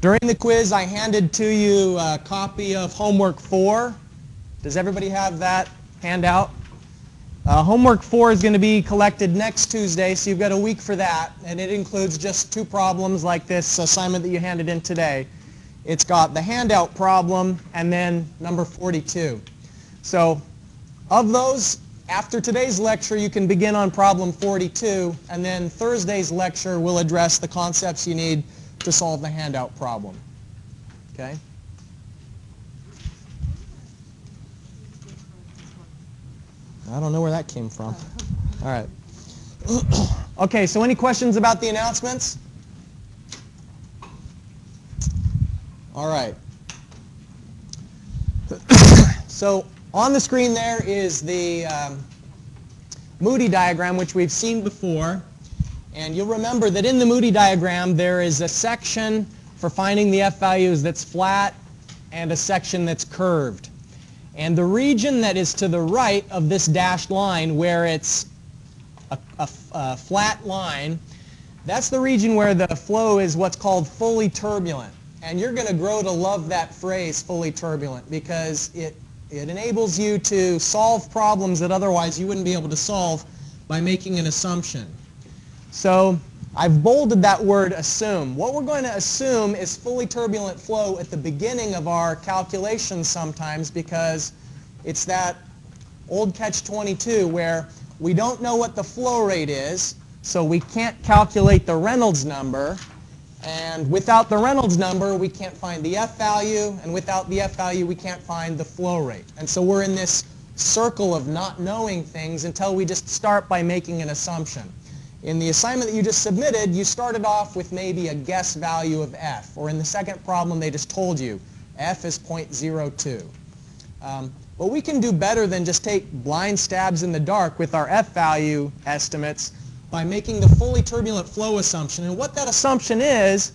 During the quiz, I handed to you a copy of Homework 4. Does everybody have that handout? Homework 4 is going to be collected next Tuesday, so you've got a week for that, and it includes just 2 problems like this assignment that you handed in today. It's got the handout problem and then number 42. So of those, after today's lecture, you can begin on problem 42, and then Thursday's lecture will address the concepts you need to solve the handout problem. Okay? I don't know where that came from. All right. Okay, so any questions about the announcements? All right. So on the screen there is the Moody diagram, which we've seen before. And you'll remember that in the Moody diagram, there is a section for finding the f-values that's flat and a section that's curved. And the region that is to the right of this dashed line, where it's a flat line, that's the region where the flow is what's called fully turbulent. And you're going to grow to love that phrase, fully turbulent, because it enables you to solve problems that otherwise you wouldn't be able to solve by making an assumption. So I've bolded that word assume. What we're going to assume is fully turbulent flow at the beginning of our calculations sometimes, because it's that old catch-22 where we don't know what the flow rate is, so we can't calculate the Reynolds number. And without the Reynolds number, we can't find the f-value, and without the f-value, we can't find the flow rate. And so we're in this circle of not knowing things until we just start by making an assumption. In the assignment that you just submitted, you started off with maybe a guess value of f. Or in the second problem, they just told you f is 0.02. But we can do better than just take blind stabs in the dark with our f-value estimates by making the fully turbulent flow assumption. And what that assumption is,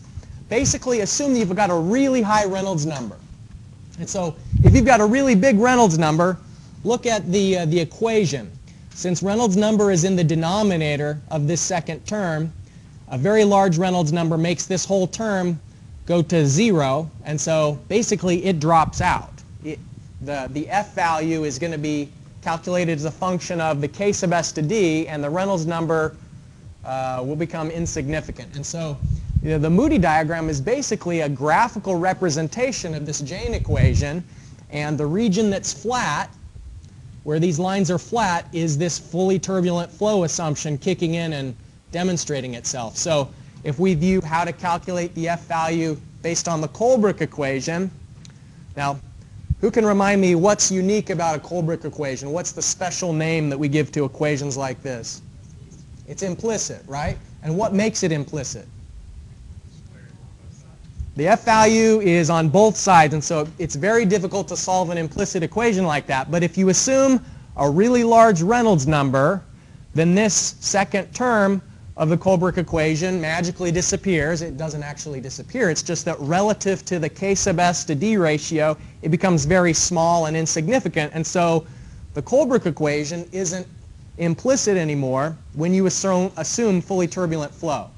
basically assume that you've got a really high Reynolds number. And so if you've got a really big Reynolds number, look at the equation. Since Reynolds number is in the denominator of this second term, a very large Reynolds number makes this whole term go to 0, and so basically it drops out. The f value is going to be calculated as a function of the k sub s to d, and the Reynolds number will become insignificant. And so the Moody diagram is basically a graphical representation of this Jane equation, and the region that's flat, where these lines are flat, is this fully turbulent flow assumption kicking in and demonstrating itself. So if we view how to calculate the f-value based on the Colebrook equation, now who can remind me what's unique about a Colebrook equation? What's the special name that we give to equations like this? It's implicit, right? And what makes it implicit? The f-value is on both sides, and so it's very difficult to solve an implicit equation like that. But if you assume a really large Reynolds number, then this second term of the Colebrook equation magically disappears. It doesn't actually disappear. It's just that relative to the k sub s to d ratio, it becomes very small and insignificant. And so the Colebrook equation isn't implicit anymore when you assume fully turbulent flow.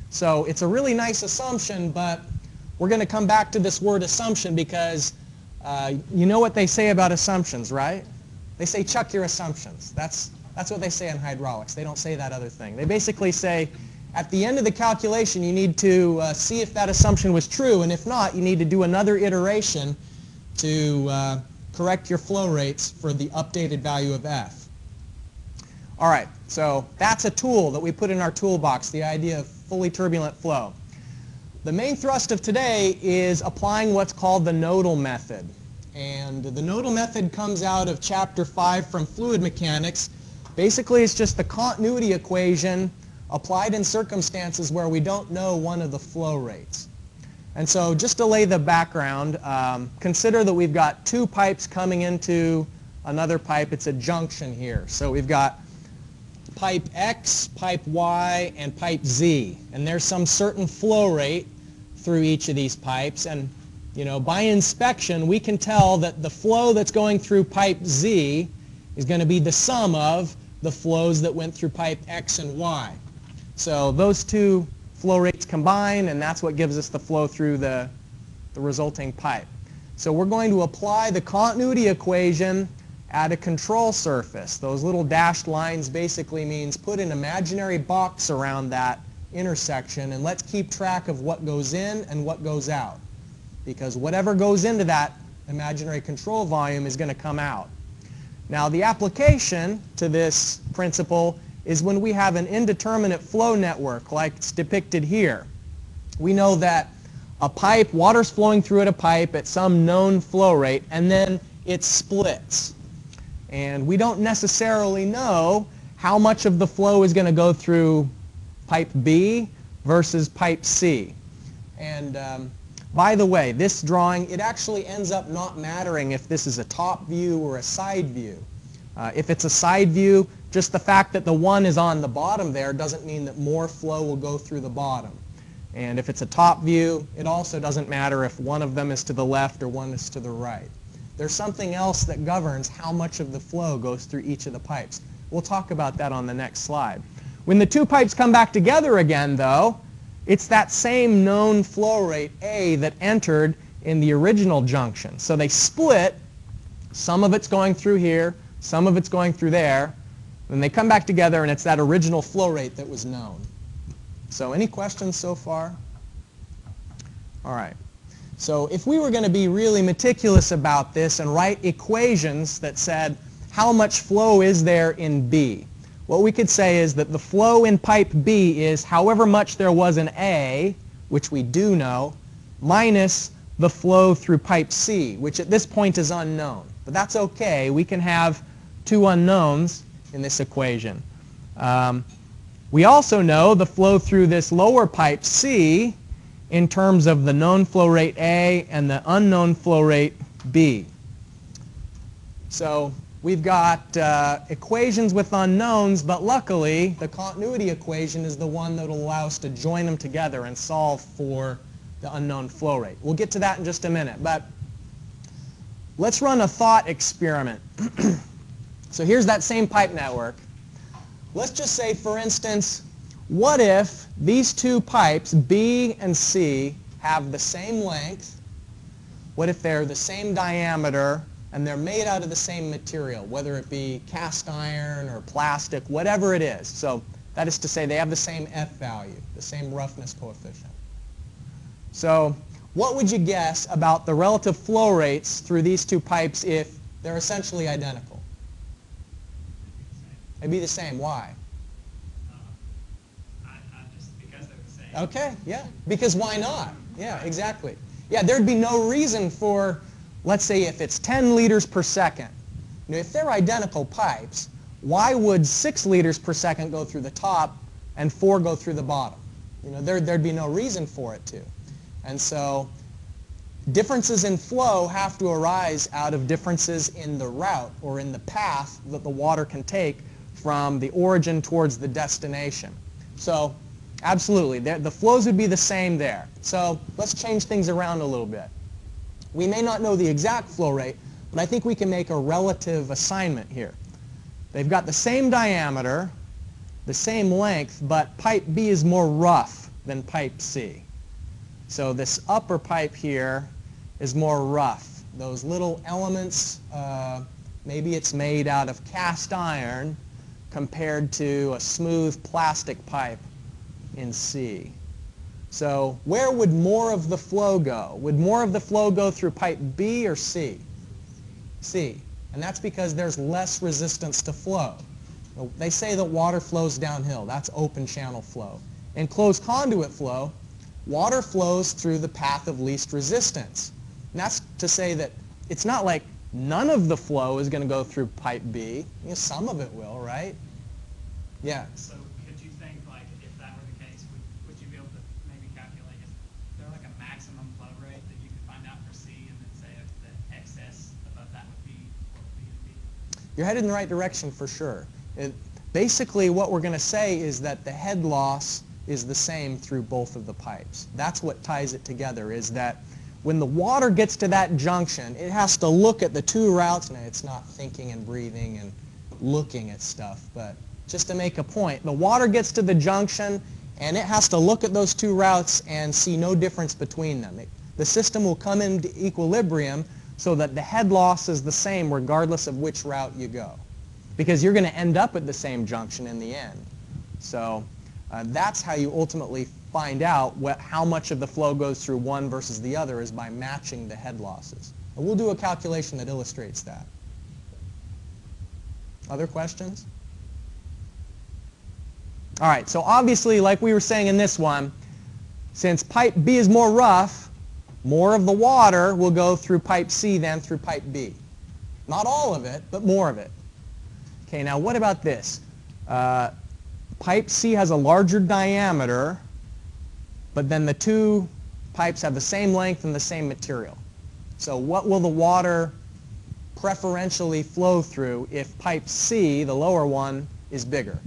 So it's a really nice assumption, but we're going to come back to this word assumption because you know what they say about assumptions, right? They say chuck your assumptions. That's what they say in hydraulics. They don't say that other thing. They basically say at the end of the calculation you need to see if that assumption was true, and if not, you need to do another iteration to correct your flow rates for the updated value of f. All right, so that's a tool that we put in our toolbox, the idea of fully turbulent flow. The main thrust of today is applying what's called the Nodal Method. And the Nodal Method comes out of Chapter 5 from Fluid Mechanics. Basically, it's just the continuity equation applied in circumstances where we don't know one of the flow rates. And so just to lay the background, consider that we've got 2 pipes coming into another pipe. It's a junction here. So we've got pipe X, pipe Y, and pipe Z. And there's some certain flow rate through each of these pipes. And by inspection, we can tell that the flow that's going through pipe Z is going to be the sum of the flows that went through pipe X and Y. So those 2 flow rates combine, and that's what gives us the flow through the resulting pipe. So we're going to apply the continuity equation at a control surface. Those little dashed lines basically means put an imaginary box around that intersection, and let's keep track of what goes in and what goes out, because whatever goes into that imaginary control volume is going to come out. Now the application to this principle is when we have an indeterminate flow network like it's depicted here. We know that a pipe, water's flowing through at a pipe at some known flow rate, and then it splits. And we don't necessarily know how much of the flow is going to go through pipe B versus pipe C. And by the way, this drawing, it actually ends up not mattering if this is a top view or a side view. If it's a side view, just the fact that the one is on the bottom there doesn't mean that more flow will go through the bottom. And if it's a top view, it also doesn't matter if one of them is to the left or one is to the right. There's something else that governs how much of the flow goes through each of the pipes. We'll talk about that on the next slide. When the two pipes come back together again, though, it's that same known flow rate, A, that entered in the original junction. So they split. Some of it's going through here, some of it's going through there. Then they come back together, and it's that original flow rate that was known. So any questions so far? All right. So if we were going to be really meticulous about this and write equations that said how much flow is there in B, what we could say is that the flow in pipe B is however much there was in A, which we do know, minus the flow through pipe C, which at this point is unknown. But that's okay. We can have two unknowns in this equation. We also know the flow through this lower pipe C in terms of the known flow rate A and the unknown flow rate B. So we've got equations with unknowns, but luckily the continuity equation is the one that will allow us to join them together and solve for the unknown flow rate. We'll get to that in just a minute, but let's run a thought experiment. So here's that same pipe network. Let's just say, for instance, what if these two pipes, B and C, have the same length? What if they're the same diameter and they're made out of the same material, whether it be cast iron or plastic, whatever it is? So that is to say they have the same F value, the same roughness coefficient. So what would you guess about the relative flow rates through these two pipes if they're essentially identical? They'd be the same. Why? Just because they're the same. Okay, yeah. Because why not? Yeah, exactly. Yeah, there'd be no reason for, let's say if it's 10 liters per second. Now, if they're identical pipes, why would 6 liters per second go through the top and 4 go through the bottom? You know, there'd be no reason for it to. And so differences in flow have to arise out of differences in the route or in the path that the water can take from the origin towards the destination. So absolutely, the flows would be the same there. So let's change things around a little bit. We may not know the exact flow rate, but I think we can make a relative assignment here. They've got the same diameter, the same length, but pipe B is more rough than pipe C. So this upper pipe here is more rough. Those little elements, maybe it's made out of cast iron compared to a smooth plastic pipe in C. So where would more of the flow go? Would more of the flow go through pipe B or C? C. And that's because there's less resistance to flow. They say that water flows downhill. That's open channel flow. In closed conduit flow, water flows through the path of least resistance. And that's to say that it's not like none of the flow is going to go through pipe B. You know, some of it will, right? Yeah. So could you think, like, if that were the case, would you be able to maybe calculate, is there like a maximum flow rate that you could find out for C, and then say if the excess above that would be what B would be? You're headed in the right direction for sure. Basically what we're going to say is that the head loss is the same through both of the pipes. That's what ties it together, is that when the water gets to that junction, it has to look at the two routes. Now, it's not thinking and breathing and looking at stuff, but just to make a point, the water gets to the junction, and it has to look at those two routes and see no difference between them. The system will come into equilibrium so that the head loss is the same regardless of which route you go, because you're going to end up at the same junction in the end. So that's how you ultimately find out how much of the flow goes through one versus the other, is by matching the head losses. And we'll do a calculation that illustrates that. Other questions? All right, so obviously, like we were saying in this one, since pipe B is more rough, more of the water will go through pipe C than through pipe B. Not all of it, but more of it. Okay, now what about this? Pipe C has a larger diameter, but then the two pipes have the same length and the same material. So what will the water preferentially flow through if pipe C, the lower one, is bigger?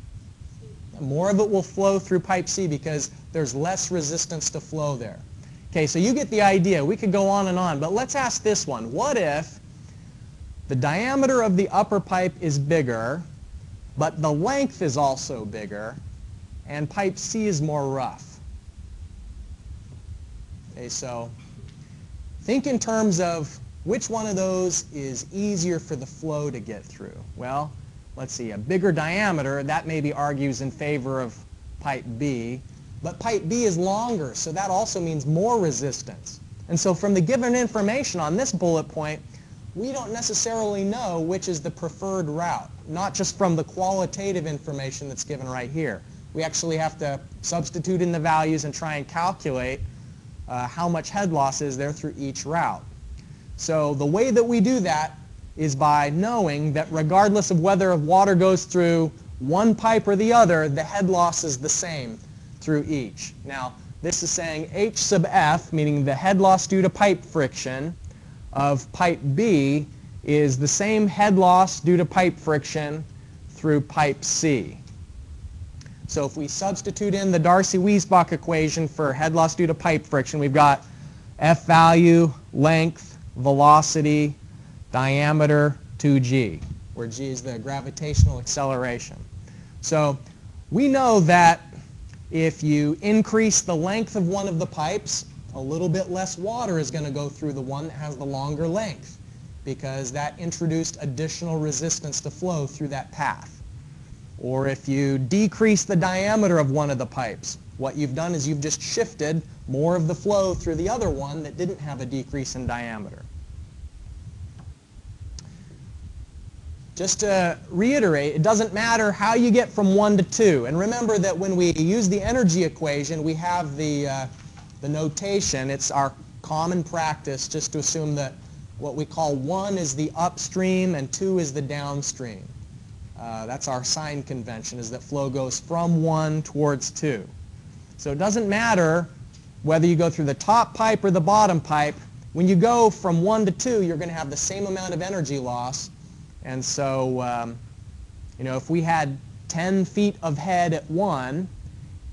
More of it will flow through pipe C because there's less resistance to flow there. Okay, so you get the idea. We could go on, but let's ask this one. What if the diameter of the upper pipe is bigger, but the length is also bigger, and pipe C is more rough? Okay, so think in terms of which one of those is easier for the flow to get through. Well, let's see, a bigger diameter, that maybe argues in favor of pipe B, but pipe B is longer, so that also means more resistance. And so from the given information on this bullet point, we don't necessarily know which is the preferred route, not just from the qualitative information that's given right here. We actually have to substitute in the values and try and calculate how much head loss is there through each route. So the way that we do that is by knowing that regardless of whether water goes through one pipe or the other, the head loss is the same through each. Now, this is saying H sub F, meaning the head loss due to pipe friction, of pipe B is the same head loss due to pipe friction through pipe C. So if we substitute in the Darcy-Weisbach equation for head loss due to pipe friction, we've got F value, length, velocity, diameter, 2g, where g is the gravitational acceleration. So we know that if you increase the length of one of the pipes, a little bit less water is going to go through the one that has the longer length, because that introduced additional resistance to flow through that path. Or if you decrease the diameter of one of the pipes, what you've done is you've just shifted more of the flow through the other one that didn't have a decrease in diameter. Just to reiterate, it doesn't matter how you get from 1 to 2. And remember that when we use the energy equation, we have the notation. It's our common practice just to assume that what we call 1 is the upstream and 2 is the downstream. That's our sign convention, is that flow goes from 1 towards 2. So it doesn't matter whether you go through the top pipe or the bottom pipe. When you go from 1 to 2, you're going to have the same amount of energy loss. And so, if we had 10 feet of head at 1,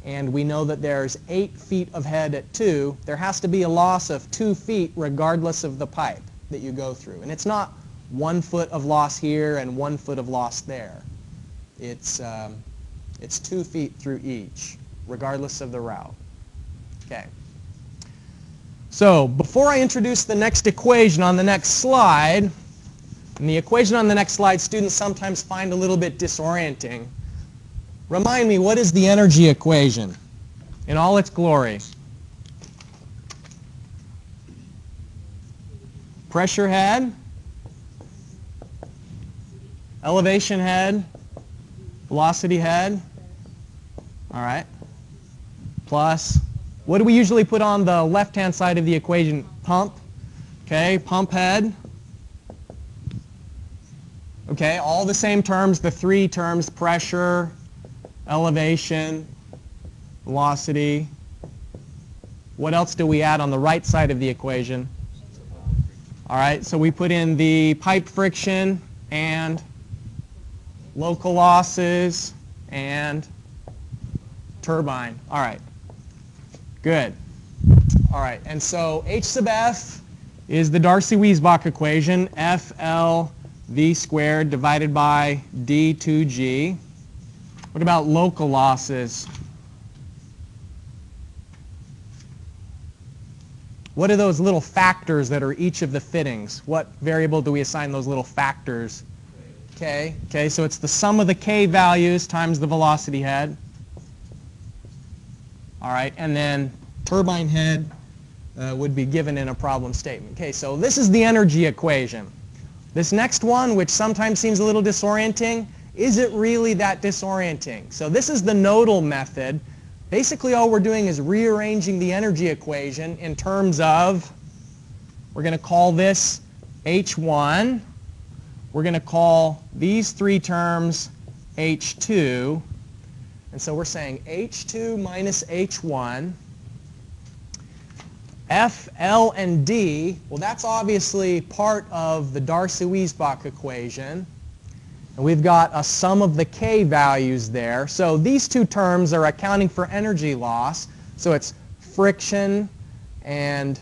and we know that there's 8 feet of head at 2, there has to be a loss of 2 feet regardless of the pipe that you go through. And it's not 1 foot of loss here and 1 foot of loss there. It's 2 feet through each, regardless of the route. Okay. So before I introduce the next equation on the next slide, and the equation on the next slide students sometimes find a little bit disorienting. Remind me, what is the energy equation in all its glory? Pressure head, elevation head, velocity head, all right, plus, what do we usually put on the left-hand side of the equation? Pump, okay, pump head. Okay, all the same terms, the 3 terms, pressure, elevation, velocity. What else do we add on the right side of the equation? All right, so we put in the pipe friction and local losses and turbine. All right, good. All right, and so H sub F is the Darcy-Weisbach equation, FL V squared divided by D2G. What about local losses? what are those little factors that are each of the fittings? What variable do we assign those little factors? K. Okay, so it's the sum of the K values times the velocity head. All right, and then turbine head would be given in a problem statement. Okay, so this is the energy equation. This next one, which sometimes seems a little disorienting, is it really that disorienting? So this is the Nodal method. Basically all we're doing is rearranging the energy equation in terms of, we're going to call this H1. We're going to call these three terms H2. And so we're saying H2 minus H1. F, L, and D, well, that's obviously part of the Darcy-Weisbach equation. And we've got a sum of the K values there. So these two terms are accounting for energy loss. So it's friction and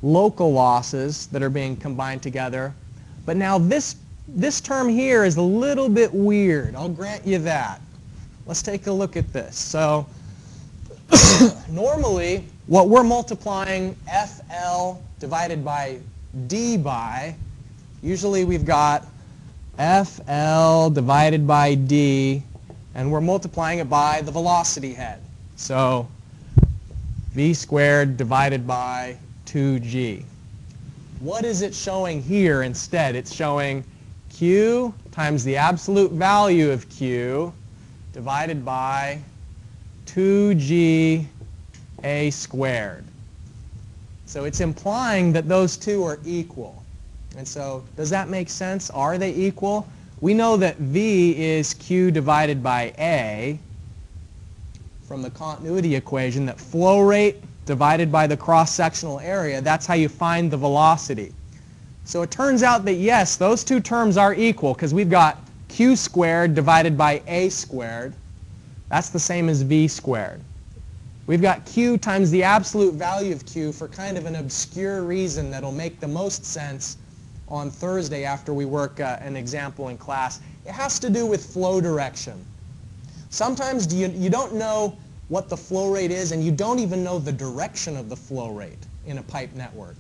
local losses that are being combined together. But now this term here is a little bit weird. I'll grant you that. Let's take a look at this. So normally, what we're multiplying FL divided by D by, usually we've got FL divided by D, and we're multiplying it by the velocity head. So V squared divided by 2G. What is it showing here instead? It's showing Q times the absolute value of Q divided by 2G A squared. So it's implying that those two are equal. And so does that make sense? Are they equal? We know that V is Q divided by A from the continuity equation, that flow rate divided by the cross-sectional area, that's how you find the velocity. So it turns out that yes, those two terms are equal because we've got Q squared divided by A squared. That's the same as V squared. We've got Q times the absolute value of Q for kind of an obscure reason that'll make the most sense on Thursday after we work an example in class. It has to do with flow direction. Sometimes you don't know what the flow rate is, and you don't even know the direction of the flow rate in a pipe network.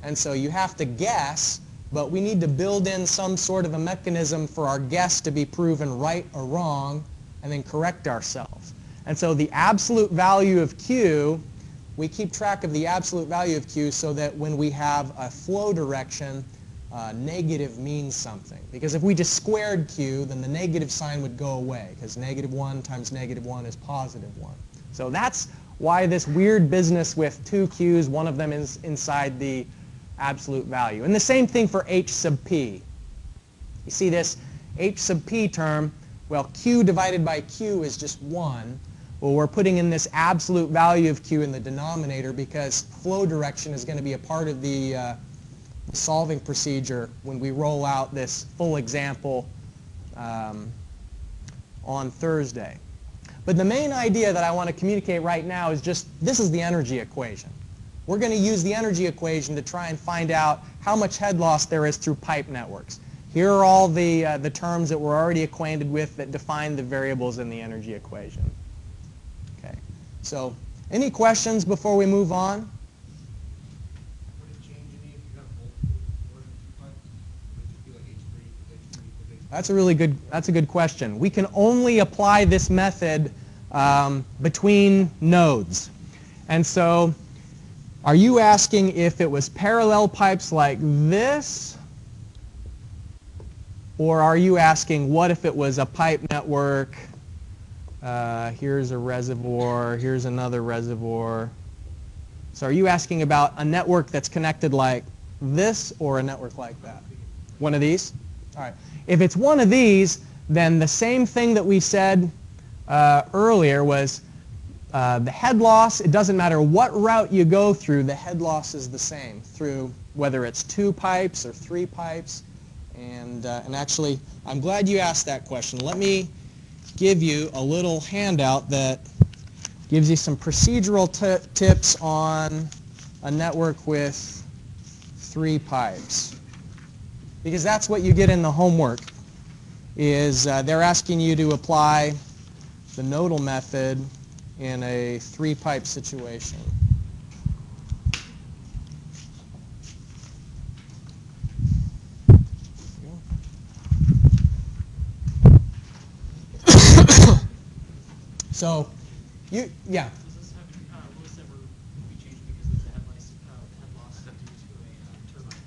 And so you have to guess, but we need to build in some sort of a mechanism for our guess to be proven right or wrong, and then correct ourselves. And so the absolute value of Q, we keep track of the absolute value of Q so that when we have a flow direction, negative means something. Because if we just squared Q, then the negative sign would go away, because -1 times -1 is +1. So that's why this weird business with two Q's, one of them is inside the absolute value. And the same thing for H sub P. You see this H sub P term, well, Q divided by Q is just 1. Well, we're putting in this absolute value of Q in the denominator because flow direction is going to be a part of the solving procedure when we roll out this full example on Thursday. But the main idea that I want to communicate right now is just this is the energy equation. We're going to use the energy equation to try and find out how much head loss there is through pipe networks. Here are all the terms that we're already acquainted with that define the variables in the energy equation. Okay. So any questions before we move on? That's a good question. We can only apply this method between nodes. And so are you asking if it was parallel pipes like this? Or are you asking what if it was a pipe network? Here's a reservoir, here's another reservoir. So are you asking about a network that's connected like this or a network like that? One of these? All right. If it's one of these, then the same thing that we said earlier was the head loss, it doesn't matter what route you go through, the head loss is the same through whether it's 2 pipes or 3 pipes. And actually, I'm glad you asked that question. Let me give you a little handout that gives you some procedural tips on a network with 3 pipes. Because that's what you get in the homework, is they're asking you to apply the Nodal method in a 3-pipe situation. So, yeah. Does this have, will this ever be changed because of the head loss due to a turbine?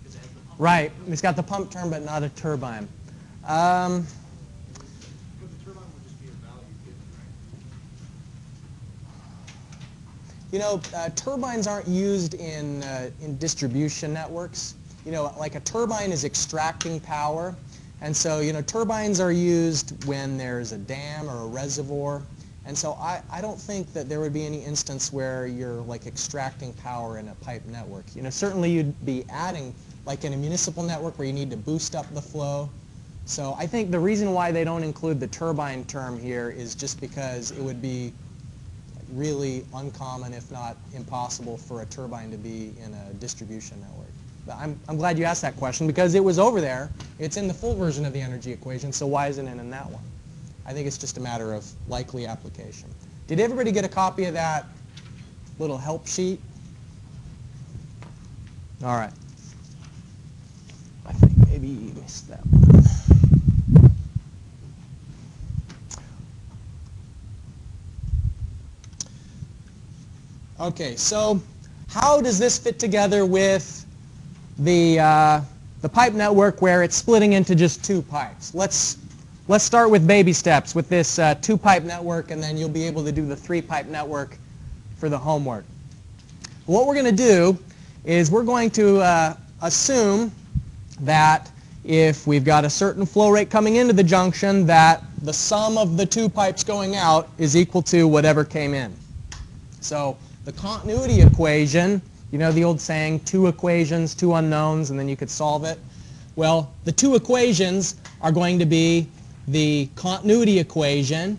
Because it has the pump. Right. It's got the pump turn, but not a turbine. But the turbine would just be a value given, right? You know, turbines aren't used in distribution networks. You know, like a turbine is extracting power. And so, you know, turbines are used when there's a dam or a reservoir. And so I don't think that there would be any instance where you're like extracting power in a pipe network. You know, certainly you'd be adding, like in a municipal network where you need to boost up the flow. So I think the reason why they don't include the turbine term here is just because it would be really uncommon, if not impossible, for a turbine to be in a distribution network. But I'm glad you asked that question because it was over there. It's in the full version of the energy equation, so why isn't it in that one? I think it's just a matter of likely application. Did everybody get a copy of that little help sheet? All right. I think maybe you missed that one. Okay, so how does this fit together with the pipe network where it's splitting into just two pipes? Let's start with baby steps with this two-pipe network, and then you'll be able to do the three-pipe network for the homework. What we're going to do is we're going to assume that if we've got a certain flow rate coming into the junction, that the sum of the two pipes going out is equal to whatever came in. So the continuity equation, you know the old saying, two equations, two unknowns, and then you could solve it. Well, the two equations are going to be the continuity equation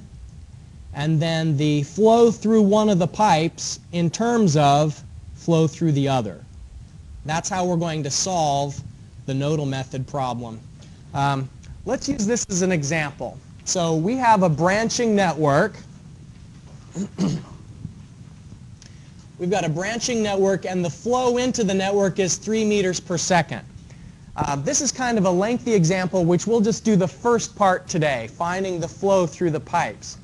and then the flow through one of the pipes in terms of flow through the other. That's how we're going to solve the Nodal method problem. Let's use this as an example. So we have a branching network. We've got a branching network, and the flow into the network is 3 meters per second. This is kind of a lengthy example, which we'll just do the first part today, finding the flow through the pipes.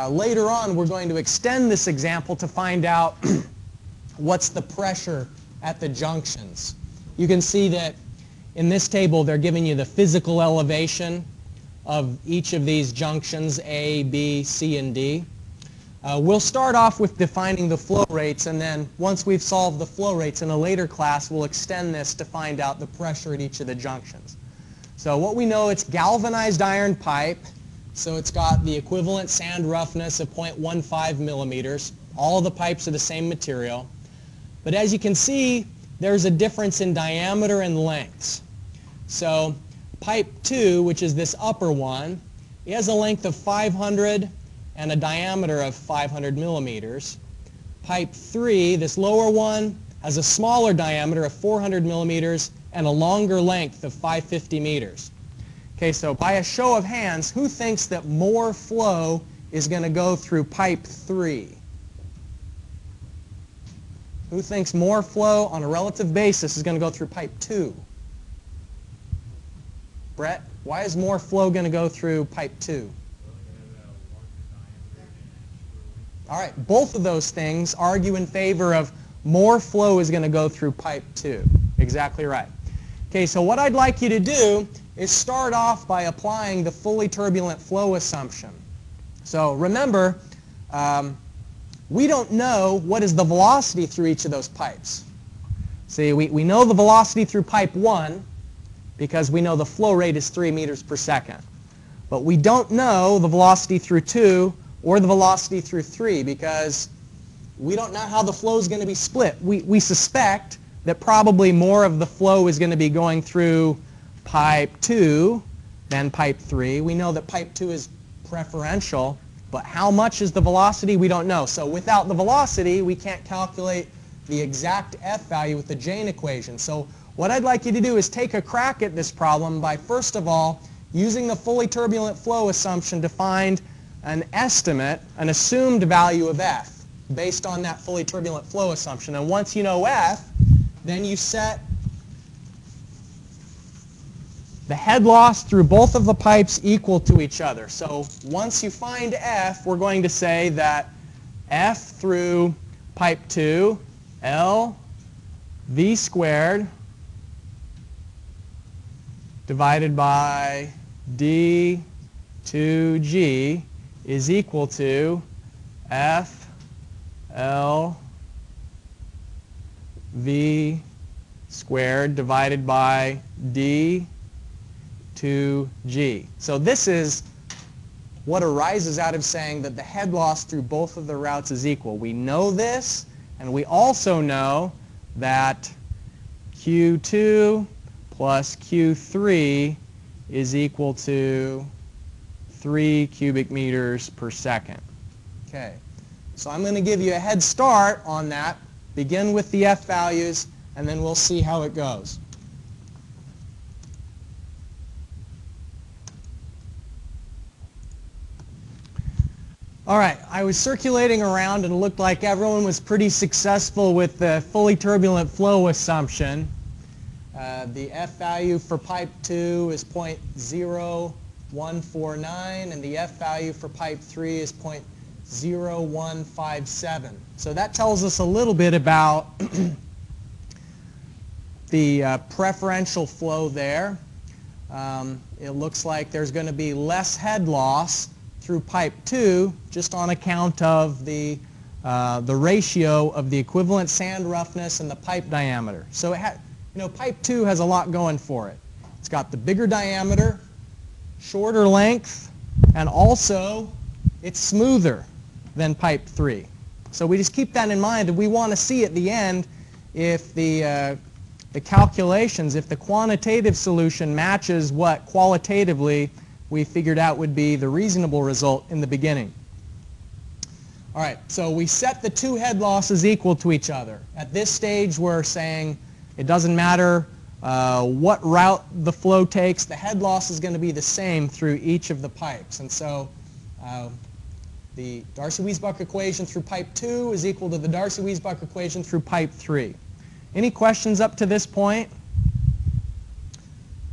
Later on, we're going to extend this example to find out what's the pressure at the junctions. You can see that in this table, they're giving you the physical elevation of each of these junctions, A, B, C, and D. We'll start off with defining the flow rates, and then once we've solved the flow rates in a later class, we'll extend this to find out the pressure at each of the junctions. So what we know, it's galvanized iron pipe, so it's got the equivalent sand roughness of 0.15 millimeters. All the pipes are the same material. But as you can see, there's a difference in diameter and lengths. So pipe 2, which is this upper one, it has a length of 500 and a diameter of 500 millimeters. Pipe 3, this lower one, has a smaller diameter of 400 millimeters and a longer length of 550 meters. Okay, so by a show of hands, who thinks that more flow is going to go through pipe 3? Who thinks more flow on a relative basis is going to go through pipe 2? Brett, why is more flow going to go through pipe 2? All right, both of those things argue in favor of more flow is going to go through pipe 2. Exactly right. Okay, so what I'd like you to do is start off by applying the fully turbulent flow assumption. So remember, we don't know what is the velocity through each of those pipes. See, we know the velocity through pipe 1 because we know the flow rate is 3 meters per second. But we don't know the velocity through 2 or the velocity through 3 because we don't know how the flow is going to be split. We suspect that probably more of the flow is going to be going through pipe 2 than pipe 3. We know that pipe 2 is preferential, but how much is the velocity? We don't know. So without the velocity, we can't calculate the exact F value with the Jane equation. So what I'd like you to do is take a crack at this problem by, first of all, using the fully turbulent flow assumption to find an estimate, an assumed value of F based on that fully turbulent flow assumption. And once you know F, then you set the head loss through both of the pipes equal to each other. So once you find F, we're going to say that F through pipe 2, L V squared divided by D 2G is equal to F L V squared divided by D 2G. So this is what arises out of saying that the head loss through both of the routes is equal. We know this, and we also know that Q2 plus Q3 is equal to 3 cubic meters per second. Okay, so I'm going to give you a head start on that. Begin with the F values, and then we'll see how it goes. All right, I was circulating around and it looked like everyone was pretty successful with the fully turbulent flow assumption. The F value for pipe 2 is 0.0149, and the F value for pipe 3 is 0.0157. So that tells us a little bit about the preferential flow there. It looks like there's going to be less head loss through pipe 2 just on account of the ratio of the equivalent sand roughness and the pipe diameter. So pipe 2 has a lot going for it. It's got the bigger diameter, shorter length, and also it's smoother than pipe 3. So we just keep that in mind, and we want to see at the end if the calculations, if the quantitative solution matches what qualitatively we figured out would be the reasonable result in the beginning. All right, so we set the two head losses equal to each other. At this stage, we're saying it doesn't matter what route the flow takes, the head loss is going to be the same through each of the pipes. And so the Darcy-Weisbach equation through pipe 2 is equal to the Darcy-Weisbach equation through pipe 3. Any questions up to this point?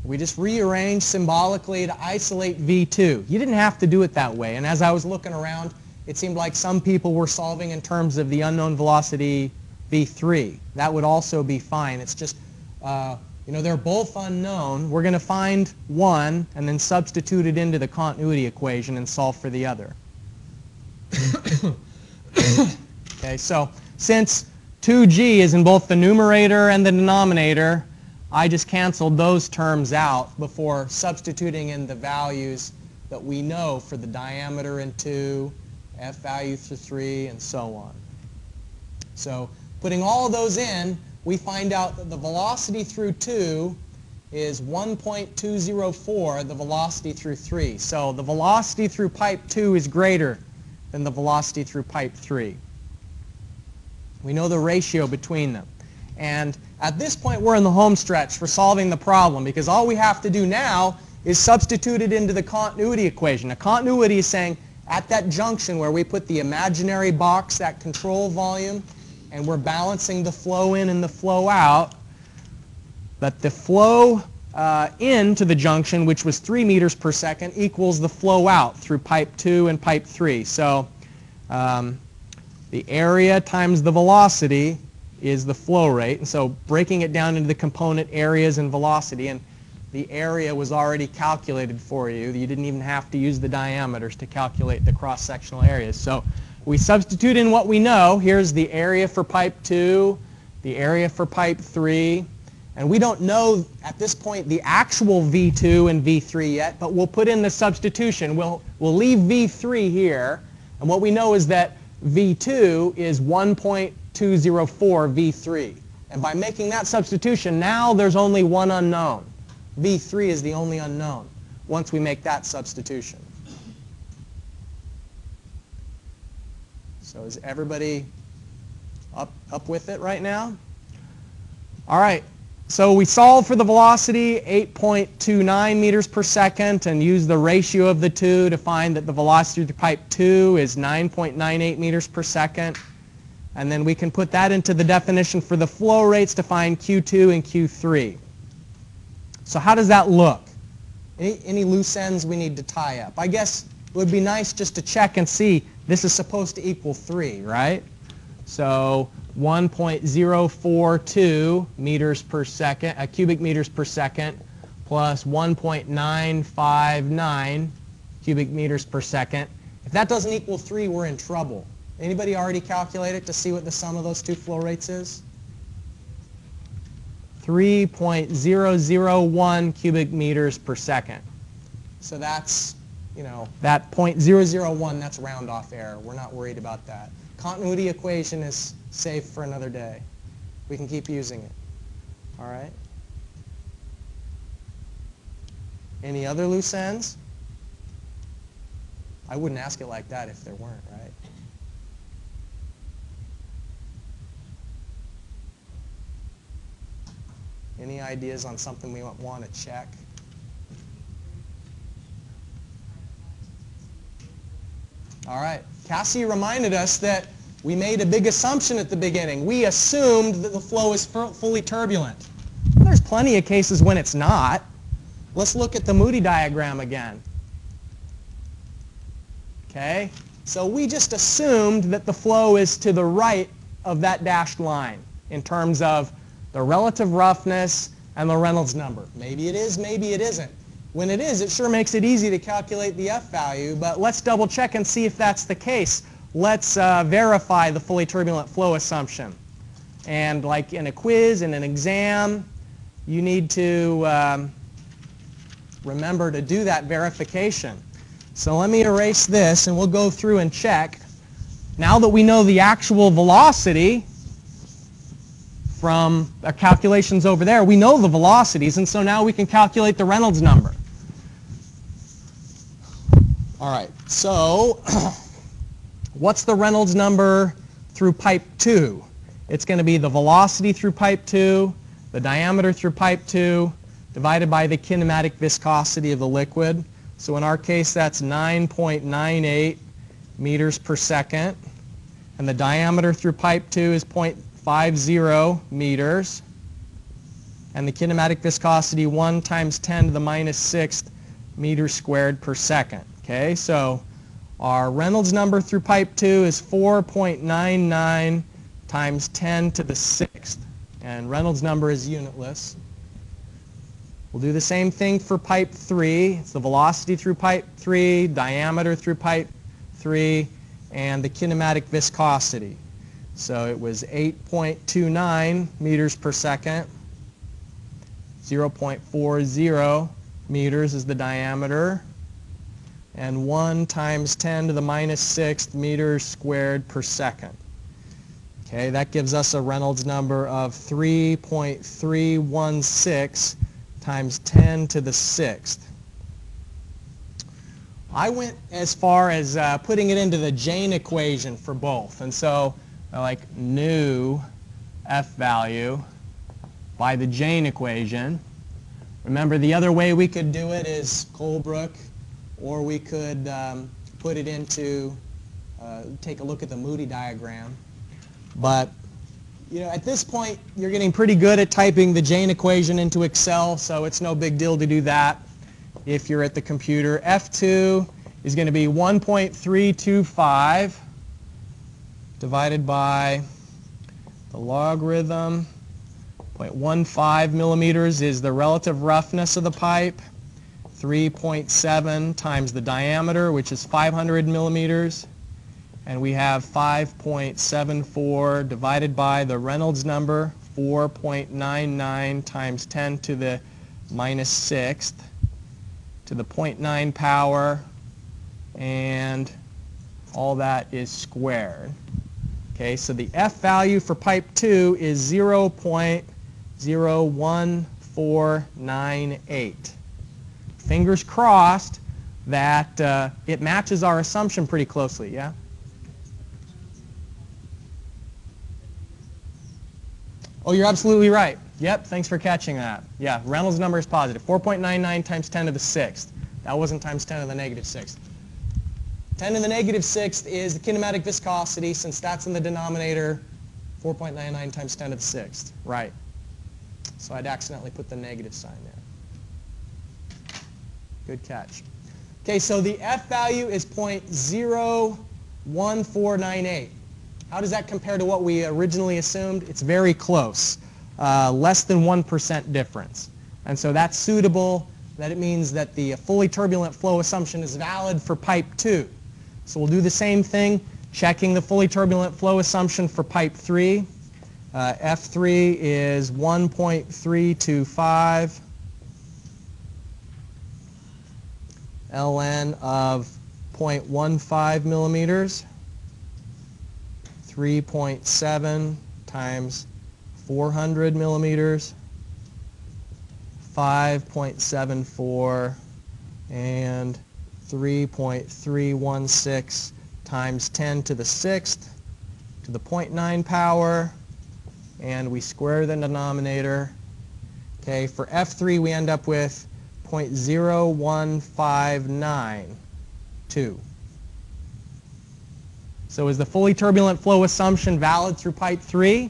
We just rearranged symbolically to isolate V2. You didn't have to do it that way. And as I was looking around, it seemed like some people were solving in terms of the unknown velocity V3. That would also be fine. It's just, they're both unknown. We're going to find one and then substitute it into the continuity equation and solve for the other. Okay, so since 2G is in both the numerator and the denominator, I just canceled those terms out before substituting in the values that we know for the diameter in 2, F value through 3, and so on. So putting all of those in, we find out that the velocity through 2 is 1.204 the velocity through 3. So the velocity through pipe 2 is greater than the velocity through pipe 3. We know the ratio between them. And at this point, we're in the home stretch for solving the problem, because all we have to do now is substitute it into the continuity equation. A continuity is saying at that junction where we put the imaginary box, that control volume, and we're balancing the flow in and the flow out, that the flow into the junction, which was 3 meters per second, equals the flow out through pipe 2 and pipe 3. So the area times the velocity is the flow rate. And so breaking it down into the component areas and velocity, and the area was already calculated for you. You didn't even have to use the diameters to calculate the cross-sectional areas. So we substitute in what we know. Here's the area for pipe 2, the area for pipe 3. And we don't know at this point the actual V2 and V3 yet, but we'll put in the substitution. We'll leave V3 here. And what we know is that V2 is 1.204 V3. And by making that substitution, now there's only one unknown. V3 is the only unknown once we make that substitution. So is everybody up with it right now? All right. So we solve for the velocity, 8.29 meters per second, and use the ratio of the two to find that the velocity through pipe 2 is 9.98 meters per second. And then we can put that into the definition for the flow rates to find Q2 and Q3. So how does that look? Any loose ends we need to tie up? I guess it would be nice just to check and see this is supposed to equal 3, right? So 1.042 meters per second, cubic meters per second, plus 1.959 cubic meters per second. If that doesn't equal 3, we're in trouble. Anybody already calculate it to see what the sum of those two flow rates is? 3.001 cubic meters per second. So that's, that 0.001, that's round off error. We're not worried about that. Continuity equation is safe for another day. We can keep using it. All right? Any other loose ends? I wouldn't ask it like that if there weren't, right? Any ideas on something we want to check? All right. Cassie reminded us that we made a big assumption at the beginning. We assumed that the flow is fully turbulent. There's plenty of cases when it's not. Let's look at the Moody diagram again. Okay? So we just assumed that the flow is to the right of that dashed line in terms of the relative roughness and the Reynolds number. Maybe it is, maybe it isn't. When it is, it sure makes it easy to calculate the F value, but let's double check and see if that's the case. Let's verify the fully turbulent flow assumption. And like in a quiz, in an exam, you need to remember to do that verification. So let me erase this and we'll go through and check. Now that we know the actual velocity from our calculations over there, we know the velocities, and so now we can calculate the Reynolds number. All right, so what's the Reynolds number through pipe 2? It's going to be the velocity through pipe 2, the diameter through pipe 2, divided by the kinematic viscosity of the liquid. So in our case, that's 9.98 meters per second. And the diameter through pipe 2 is 0.50 meters. And the kinematic viscosity, 1 times 10 to the minus 6th meters squared per second. Okay, so our Reynolds number through pipe 2 is 4.99 times 10 to the 6th. And Reynolds number is unitless. We'll do the same thing for pipe 3. It's the velocity through pipe 3, diameter through pipe 3, and the kinematic viscosity. So it was 8.29 meters per second. 0.40 meters is the diameter. And 1 times 10 to the minus 6th meters squared per second. Okay, that gives us a Reynolds number of 3.316 times 10 to the 6th. I went as far as putting it into the Jane equation for both. And so I like new F value by the Jane equation. Remember, the other way we could do it is Colebrook, or we could put it into, take a look at the Moody diagram. But at this point, you're getting pretty good at typing the Jane equation into Excel, so it's no big deal to do that if you're at the computer. F2 is going to be 1.325 divided by the logarithm. 0.15 millimeters is the relative roughness of the pipe. 3.7 times the diameter, which is 500 millimeters. And we have 5.74 divided by the Reynolds number, 4.99 times 10 to the minus 6th to the 0.9 power, and all that is squared. Okay, so the F value for pipe 2 is 0.01498. Fingers crossed that it matches our assumption pretty closely, yeah? Oh, you're absolutely right. Yep, thanks for catching that. Yeah, Reynolds number is positive. 4.99 times 10 to the 6th. That wasn't times 10 to the negative 6th. 10 to the negative 6th is the kinematic viscosity. Since that's in the denominator, 4.99 times 10 to the 6th. Right. So I'd accidentally put the negative sign there. Good catch. Okay, so the F value is 0.01498. How does that compare to what we originally assumed? It's very close, less than 1% difference. And so that's suitable. That it means that the fully turbulent flow assumption is valid for pipe 2. So we'll do the same thing, checking the fully turbulent flow assumption for pipe 3. F3 is 1.325. ln of 0.15 millimeters. 3.7 times 400 millimeters. 5.74 and 3.316 times 10 to the 6th to the 0.9 power, and we square the denominator. Okay, for F3 we end up with 0.01592. So is the fully turbulent flow assumption valid through pipe 3?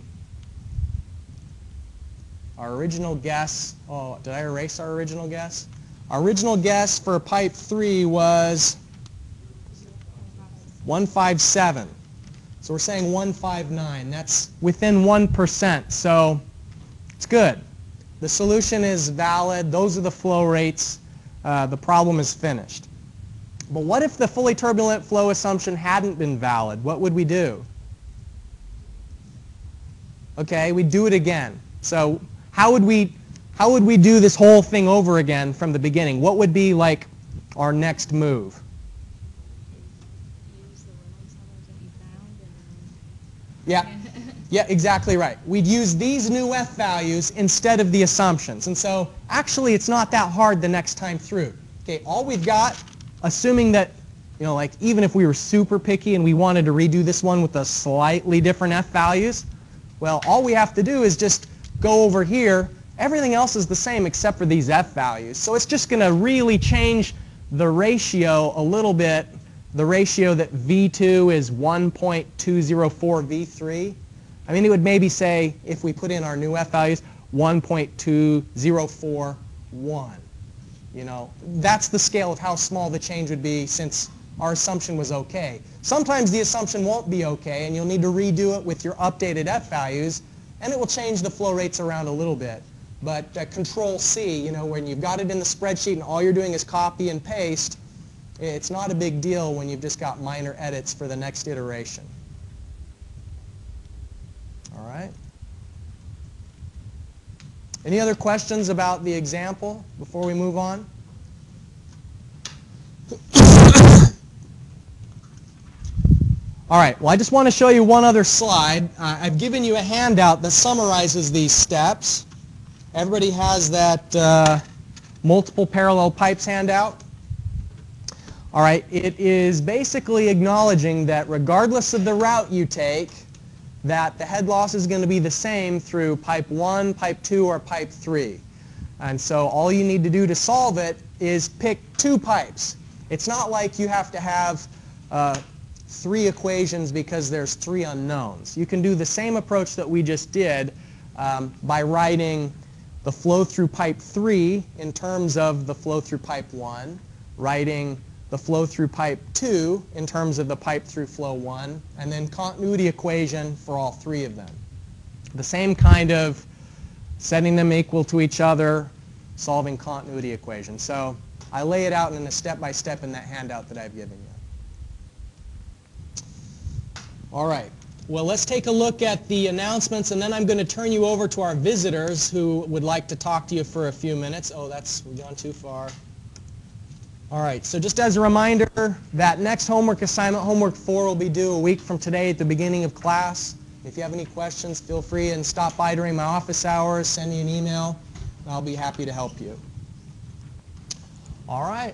Our original guess, oh, did I erase our original guess? Our original guess for pipe 3 was 157. So we're saying 159. That's within 1%, so it's good. The solution is valid. Those are the flow rates. The problem is finished. But what if the fully turbulent flow assumption hadn't been valid? What would we do? Okay, we'd do it again. So how would we do this whole thing over again from the beginning? What would be like our next move? Use the Reynolds numbers that you found and Yeah, yeah, exactly right. We'd use these new F values instead of the assumptions. And so actually it's not that hard the next time through. Okay, all we've got, assuming that, you know, like even if we were super picky and we wanted to redo this one with a slightly different F values, well, all we have to do is just go over here. Everything else is the same except for these F values. So it's just going to really change the ratio a little bit, the ratio that V2 is 1.204 V3. I mean, it would maybe say, if we put in our new F values, 1.2041. You know, that's the scale of how small the change would be since our assumption was okay. Sometimes the assumption won't be okay, and you'll need to redo it with your updated F values, and it will change the flow rates around a little bit. But Control C, you know, when you've got it in the spreadsheet and all you're doing is copy and paste, it's not a big deal when you've just got minor edits for the next iteration. All right. Any other questions about the example before we move on? All right, well, I just want to show you one other slide. I've given you a handout that summarizes these steps. Everybody has that multiple parallel pipes handout. All right, it is basically acknowledging that regardless of the route you take, that the head loss is going to be the same through pipe 1, pipe 2, or pipe 3. And so all you need to do to solve it is pick 2 pipes. It's not like you have to have 3 equations because there's 3 unknowns. You can do the same approach that we just did by writing the flow through pipe 3 in terms of the flow through pipe 1, writing the flow through pipe 2 in terms of the pipe through flow 1, and then continuity equation for all 3 of them. The same kind of setting them equal to each other, solving continuity equation. So I lay it out in a step-by-step in that handout that I've given you. All right. Well, let's take a look at the announcements, and then I'm going to turn you over to our visitors who would like to talk to you for a few minutes. Oh, we're going too far. All right, so just as a reminder, that next homework assignment, homework 4, will be due a week from today at the beginning of class. If you have any questions, feel free and stop by during my office hours, send me an email, and I'll be happy to help you. All right.